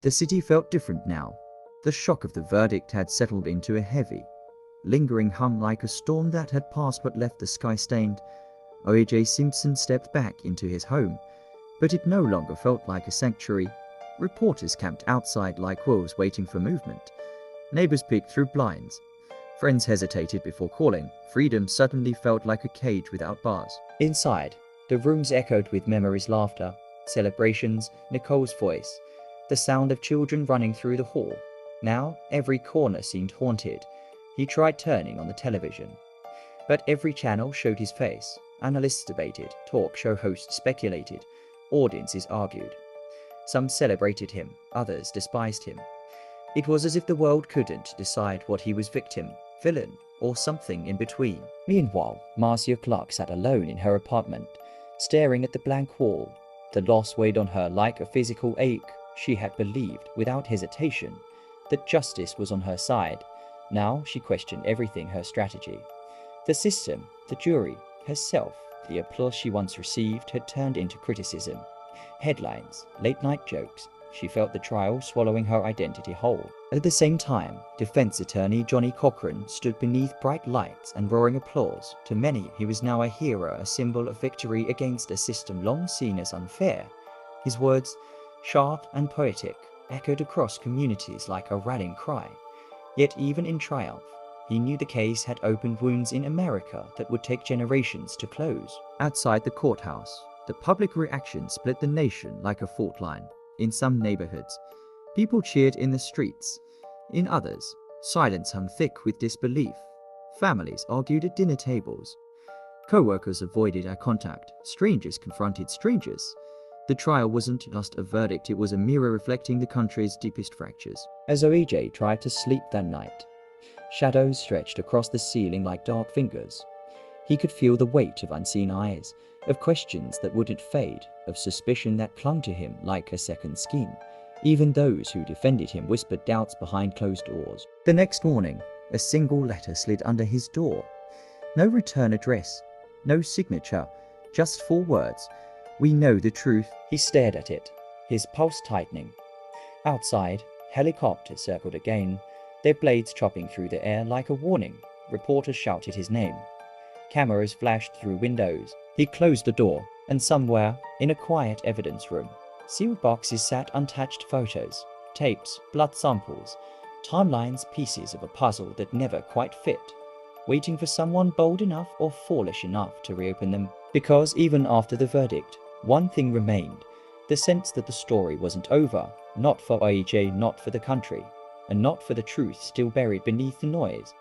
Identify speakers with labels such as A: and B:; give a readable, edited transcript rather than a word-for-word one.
A: The city felt different now. The shock of the verdict had settled into a heavy, lingering hum like a storm that had passed but left the sky stained. O.J. Simpson stepped back into his home, but it no longer felt like a sanctuary. Reporters camped outside like wolves waiting for movement. Neighbors peeked through blinds. Friends hesitated before calling. Freedom suddenly felt like a cage without bars. Inside, the rooms echoed with memories, laughter, celebrations, Nicole's voice, the sound of children running through the hall. Now, every corner seemed haunted. He tried turning on the television, but every channel showed his face. Analysts debated, talk show hosts speculated, audiences argued. Some celebrated him, others despised him. It was as if the world couldn't decide what he was: victim, villain, or something in between. Meanwhile, Marcia Clark sat alone in her apartment, staring at the blank wall. The loss weighed on her like a physical ache. She had believed, without hesitation, that justice was on her side. Now she questioned everything: her strategy. The system, the jury, herself. The applause she once received had turned into criticism. Headlines, late-night jokes. She felt the trial swallowing her identity whole. At the same time, defense attorney Johnny Cochran stood beneath bright lights and roaring applause. To many, he was now a hero, a symbol of victory against a system long seen as unfair. His words, sharp and poetic, echoed across communities like a rallying cry. Yet even in triumph, he knew the case had opened wounds in America that would take generations to close. Outside the courthouse, the public reaction split the nation like a fault line. In some neighborhoods, people cheered in the streets. In others, silence hung thick with disbelief. Families argued at dinner tables. Co-workers avoided eye contact. Strangers confronted strangers. The trial wasn't just a verdict, it was a mirror reflecting the country's deepest fractures. As O.J. tried to sleep that night, shadows stretched across the ceiling like dark fingers. He could feel the weight of unseen eyes, of questions that wouldn't fade, of suspicion that clung to him like a second skin. Even those who defended him whispered doubts behind closed doors. The next morning, a single letter slid under his door. No return address, no signature, just 4 words. "We know the truth." He stared at it, his pulse tightening. Outside, helicopters circled again, their blades chopping through the air like a warning. Reporters shouted his name. Cameras flashed through windows. He closed the door, and somewhere, in a quiet evidence room, sealed boxes sat untouched photos, tapes, blood samples, timelines, pieces of a puzzle that never quite fit, waiting for someone bold enough or foolish enough to reopen them. Because even after the verdict, one thing remained, the sense that the story wasn't over, not for O.J., not for the country, and not for the truth still buried beneath the noise.